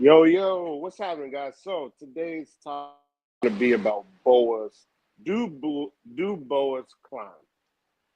Yo, what's happening, guys? So today's topic is going to be about boas. Do boas climb?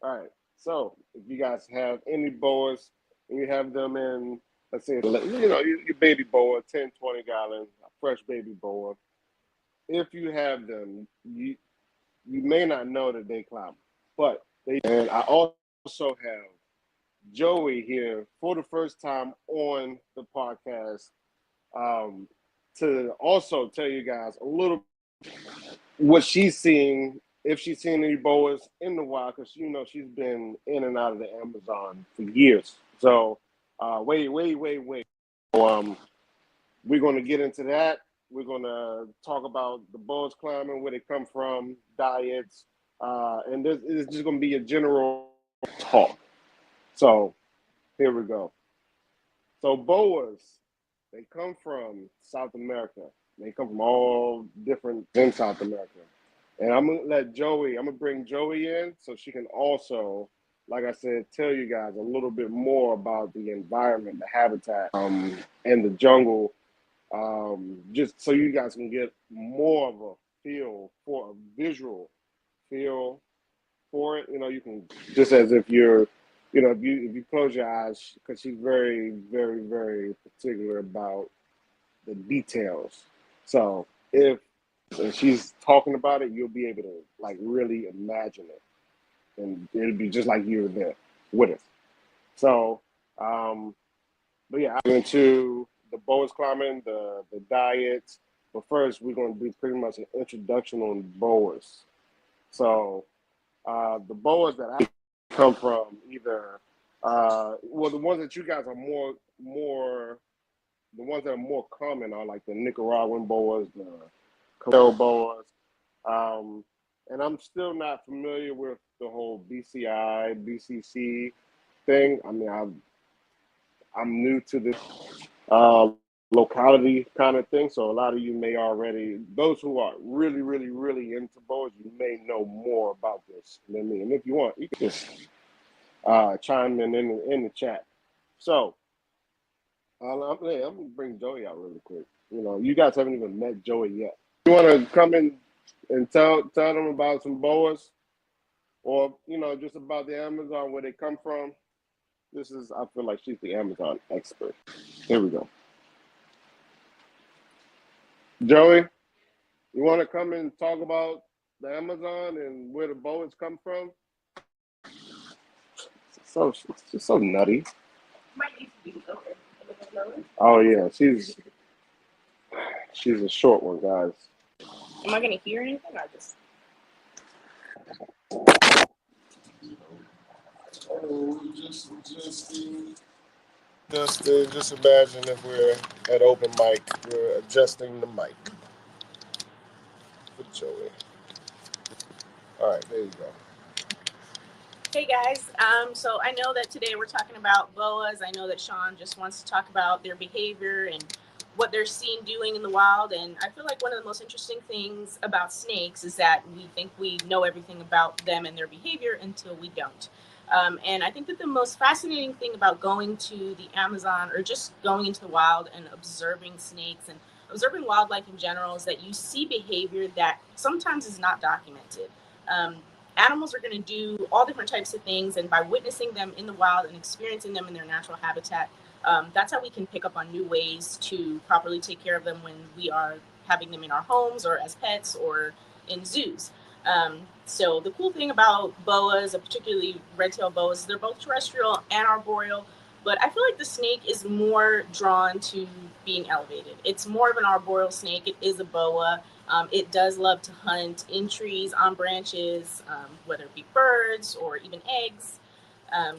All right. So if you guys have any boas and you have them in, let's say, your baby boa, 10, 20 gallon, a fresh baby boa. If you have them, you may not know that they climb, but they. And I also have Joey here for the first time on the podcast um, to also tell you guys a little what she's seeing, if she's seen any boas in the wild, because she's been in and out of the Amazon for years. So, wait. Um, we're going to get into that. We're going to talk about the boas climbing, where they come from, diets, and this is just going to be a general talk. So, here we go. So, boas, they come from South America. They come from all different in South America. And I'm gonna bring Joey in so she can also, like I said, tell you guys a little bit more about the environment, the habitat, and the jungle, just so you guys can get more of a feel for a visual feel for it. You can just as if you're, if you close your eyes, because she's very, very, very particular about the details. So if she's talking about it, you'll be able to like really imagine it, and it'll be just like you were there with us. So, but yeah, I'm into the boas climbing, the diets. But first, we're going to do pretty much an introduction on boas. So, the boas that I come from either, the ones that you guys are more the ones that are more common are like the Nicaraguan boas, the Carol boas, and I'm still not familiar with the whole BCI, BCC thing. I mean, I'm new to this locality kind of thing, so a lot of you may already, those who are really, really, really into boas, you may know more about this than me. And if you want, you can just chime in the chat. So, I'm gonna bring Joey out really quick. You guys haven't even met Joey yet. You want to come in and tell them about some boas, or just about the Amazon, where they come from. I feel like she's the Amazon expert. Here we go. Joey, you want to come and talk about the Amazon and where the boas come from? It's just so nutty. Oh yeah, she's a short one, guys. Am I gonna hear anything? I just. Just imagine if we're at open mic, we're adjusting the mic for Joey. All right, there you go. Hey guys, so I know that today we're talking about boas. I know that Sean just wants to talk about their behavior and what they're seen doing in the wild. And I feel like one of the most interesting things about snakes is that we think we know everything about them and their behavior until we don't. And I think that the most fascinating thing about going to the Amazon or just going into the wild and observing snakes and observing wildlife in general is that you see behavior that sometimes is not documented. Animals are going to do all different types of things, and by witnessing them in the wild and experiencing them in their natural habitat, that's how we can pick up on new ways to properly take care of them when we are having them in our homes or as pets or in zoos. So the cool thing about boas, particularly red-tailed boas, is they're both terrestrial and arboreal, but I feel like the snake is more drawn to being elevated. It's more of an arboreal snake. It is a boa. It does love to hunt in trees, on branches, whether it be birds or even eggs.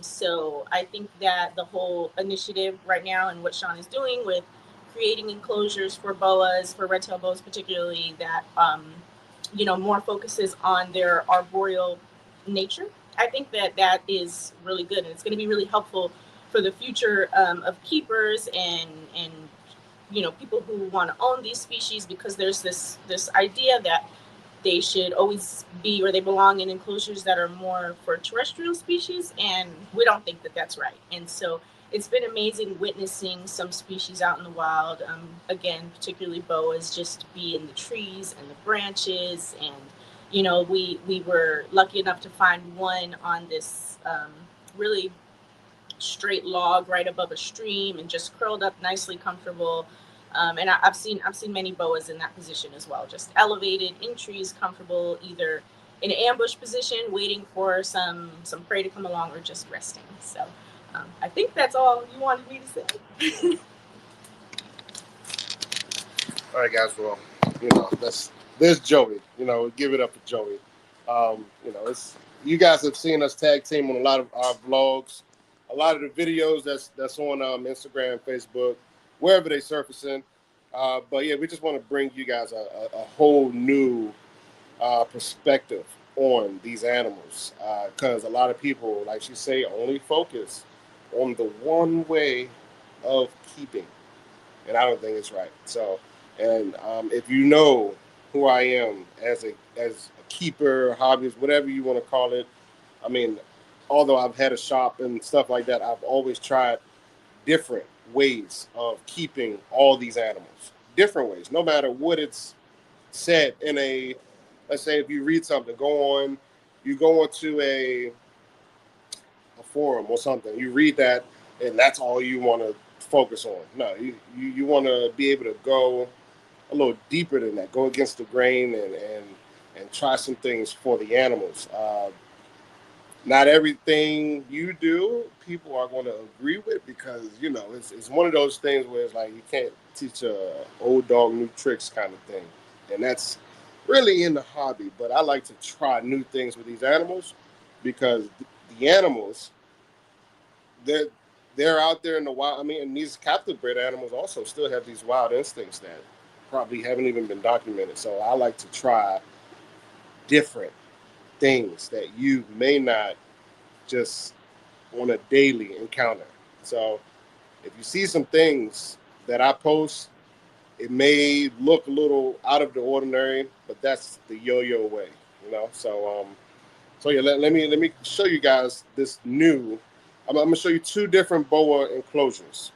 So I think that the whole initiative right now and what Sean is doing with creating enclosures for boas, for red-tailed boas particularly, that more focuses on their arboreal nature. I think that is really good, and it's going to be really helpful for the future of keepers and people who want to own these species, because there's this idea that they should always be, or they belong in enclosures that are more for terrestrial species, and we don't think that that's right. And so it's been amazing witnessing some species out in the wild. Again, particularly boas, just be in the trees and the branches. And, you know, we were lucky enough to find one on this really straight log right above a stream and just curled up nicely comfortable. And I've seen many boas in that position as well, just elevated in trees, comfortable, either in an ambush position, waiting for some prey to come along, or just resting. So I think that's all you wanted me to say. All right, guys. Well, you know, there's Joey. You know, give it up for Joey. You know, it's you guys have seen us tag team on a lot of our vlogs, a lot of the videos that's on Instagram, Facebook, wherever they surfacing. But yeah, we just want to bring you guys a whole new perspective on these animals, because a lot of people, like she say, only focus on the one way of keeping, and I don't think it's right. So, and if you know who I am as a keeper, hobbyist, whatever you want to call it, I mean, although I've had a shop and stuff like that, I've always tried different ways of keeping all these animals. Different ways, no matter what it's said in a. Let's say if you read something, you go into a forum or something, you read that, and that's all you want to focus on. No, you want to be able to go a little deeper than that, go against the grain and try some things for the animals. Not everything you do, people are going to agree with, because you know it's one of those things where it's like you can't teach a old dog new tricks kind of thing, and that's really in the hobby. But I like to try new things with these animals, because the animals, they're they're out there in the wild. I mean, and these captive bred animals also still have these wild instincts that probably haven't even been documented. So I like to try different things that you may not just on a daily encounter. So if you see some things that I post, it may look a little out of the ordinary, but that's the yo-yo way, you know. So yeah, let me show you guys this new. I'm gonna show you two different boa enclosures.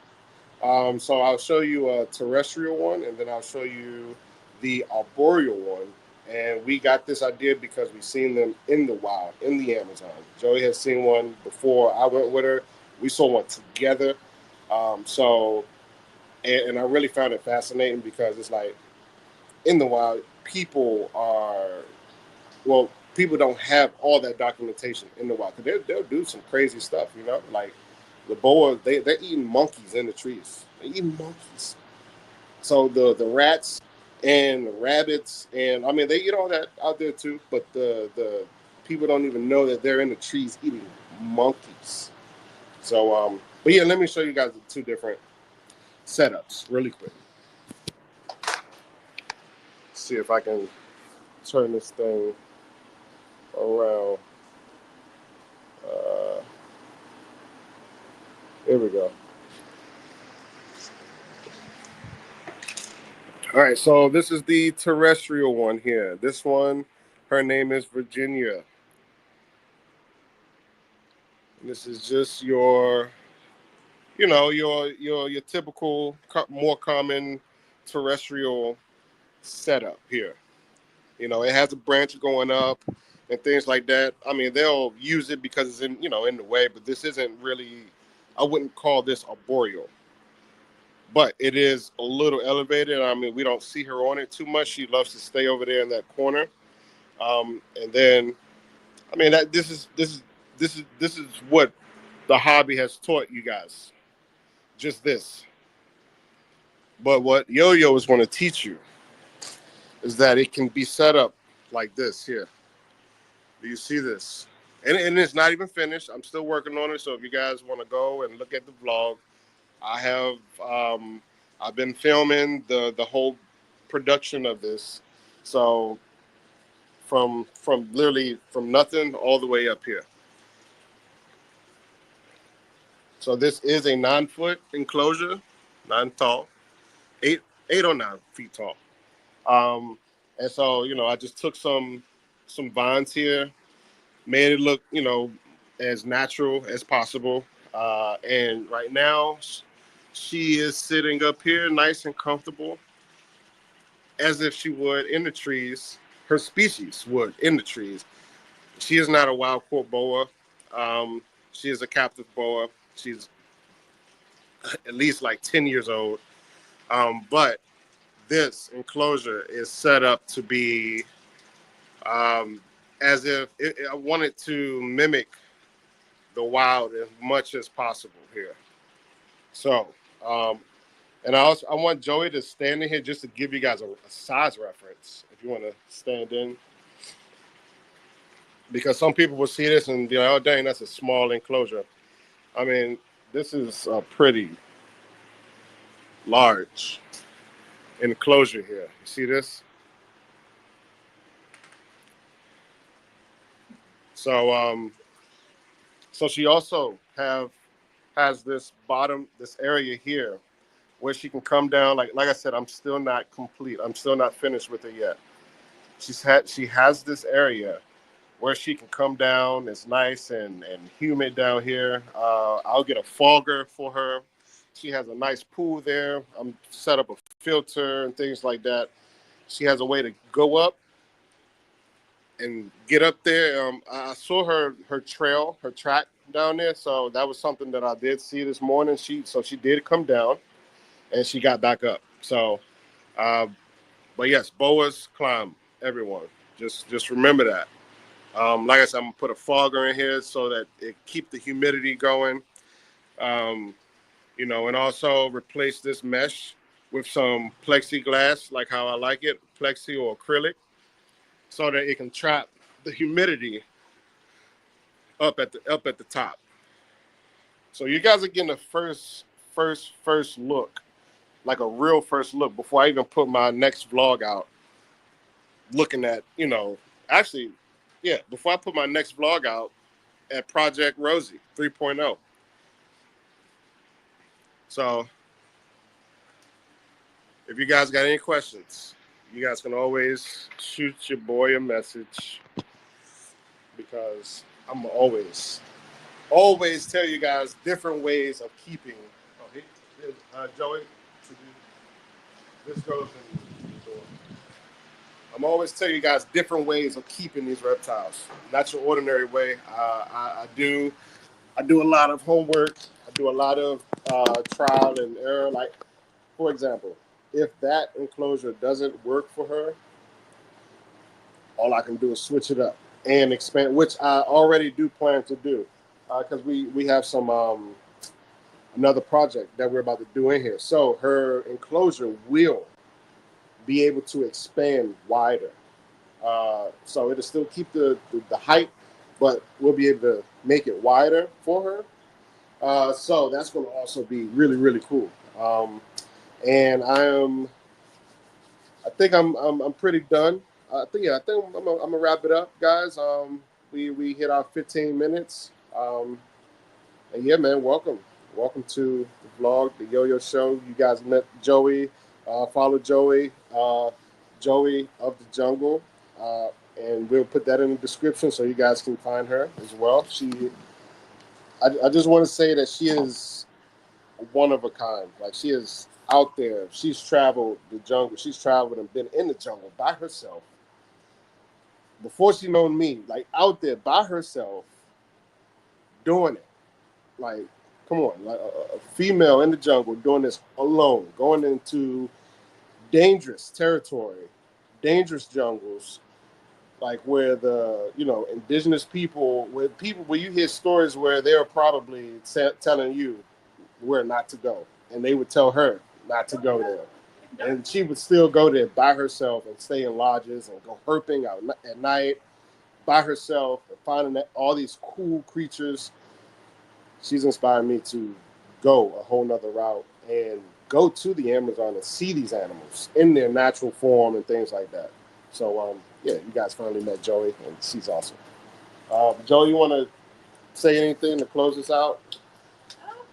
So I'll show you a terrestrial one, and then I'll show you the arboreal one. And we got this idea because we've seen them in the wild, in the Amazon. Joey has seen one before I went with her. We saw one together. So, and I really found it fascinating, because it's like in the wild, people don't have all that documentation in the wild. Because they'll do some crazy stuff, you know? Like the boas, they're eating monkeys in the trees. They're eating monkeys. So the rats and the rabbits, and I mean they eat all that out there too, but the people don't even know that they're in the trees eating monkeys. So but yeah, let me show you guys the two different setups really quick. See if I can turn this thing around. Uh, there we go. All right, so this is the terrestrial one here. This one, her name is Virginia. And this is just your typical, more common terrestrial setup here. You know, it has a branch going up and things like that. I mean, they'll use it because it's in the way, but this isn't really. I wouldn't call this arboreal, but it is a little elevated. I mean, we don't see her on it too much. She loves to stay over there in that corner. And then, I mean, that this is what the hobby has taught you guys. Just this. But what Yo-Yo is going to teach you is that it can be set up like this here. Do you see this? And it's not even finished. I'm still working on it. So if you guys want to go and look at the vlog, I have I've been filming the whole production of this. So from literally from nothing all the way up here. So this is a 9-foot enclosure, 9 tall, 8 or 9 feet tall. And so, I just took some vines here, made it look, as natural as possible. And right now, she is sitting up here nice and comfortable, as if she would in the trees. Her species would in the trees. She is not a wild caught boa. Um, she is a captive boa. She's at least like 10 years old. But this enclosure is set up to be um, as if I wanted to mimic the wild as much as possible here. So, um, and I want Joey to stand in here just to give you guys a size reference. If you want to stand in, because some people will see this and be like, "Oh, dang, that's a small enclosure." I mean, this is a pretty large enclosure here. You see this? So, so she also has this area here where she can come down. Like I said, I'm still not complete. I'm still not finished with it yet. She has this area where she can come down. It's nice and humid down here. I'll get a fogger for her. She has a nice pool there. I'm set up a filter and things like that. She has a way to go up and get up there. I saw her track down there, so that was something that I did see this morning. She did come down and she got back up. So, uh, but yes, boas climb. Everyone, just remember that. Like I said, I'm gonna put a fogger in here so that it keep the humidity going. Um, and also replace this mesh with some plexiglass, like how I like it, plexi or acrylic, so that it can trap the humidity up at the top. So you guys are getting a first look, like a real first look before I even put my next vlog out. Looking at, actually, yeah, before I put my next vlog out at Project Rosie 3.0. So if you guys got any questions, you guys can always shoot your boy a message, because I'm always tell you guys different ways of keeping. Oh, Joey, this goes in the door. I'm always tell you guys different ways of keeping these reptiles. Not your ordinary way. I do a lot of homework. I do a lot of trial and error. Like, for example, if that enclosure doesn't work for her, all I can do is switch it up and expand, which I already do plan to do, because we have some another project that we're about to do in here. So her enclosure will be able to expand wider. So it'll still keep the height, but we'll be able to make it wider for her. So that's going to also be really, really cool. And I think I'm pretty done. I think I'm gonna wrap it up, guys. We hit our 15 minutes. And yeah, man, welcome to the vlog, the Yo-Yo Show. You guys met Joey. Follow Joey, Joey of the Jungle, and we'll put that in the description so you guys can find her as well. I just want to say that she is one of a kind. Like, she is out there. She's traveled the jungle. She's traveled and been in the jungle by herself before she known me. Like, out there by herself, doing it. Like, come on, like a female in the jungle doing this alone, going into dangerous territory, dangerous jungles, like where the indigenous people, where you hear stories where they're probably telling you where not to go, and they would tell her not to go there, and she would still go there by herself and stay in lodges and go herping out at night by herself and finding all these cool creatures. She's inspired me to go a whole nother route and go to the Amazon and see these animals in their natural form and things like that. So, yeah, you guys finally met Joey, and she's awesome. Joey, you want to say anything to close this out?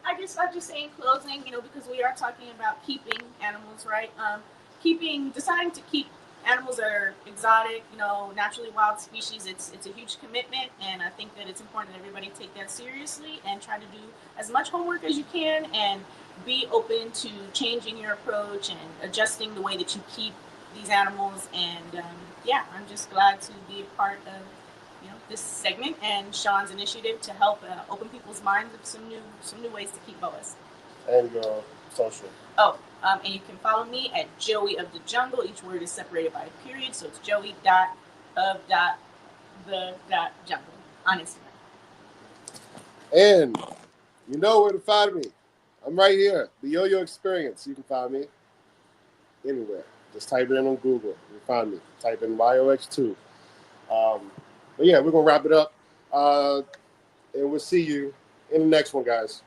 I guess I'll just say in closing, because we are talking about keeping animals, right? Deciding to keep animals that are exotic, you know, naturally wild species, it's a huge commitment, and I think that it's important that everybody take that seriously and try to do as much homework as you can and be open to changing your approach and adjusting the way that you keep these animals. And yeah, I'm just glad to be a part of this segment and Sean's initiative to help open people's minds of some new ways to keep boas. And your social. Oh, and you can follow me at Joey of the Jungle. Each word is separated by a period, so it's Joey.of.the.jungle on Instagram. And you know where to find me. I'm right here, the YOYO Experience. You can find me anywhere. Just type it in on Google. You can find me. Type in YOX2. But yeah, we're going to wrap it up. And we'll see you in the next one, guys.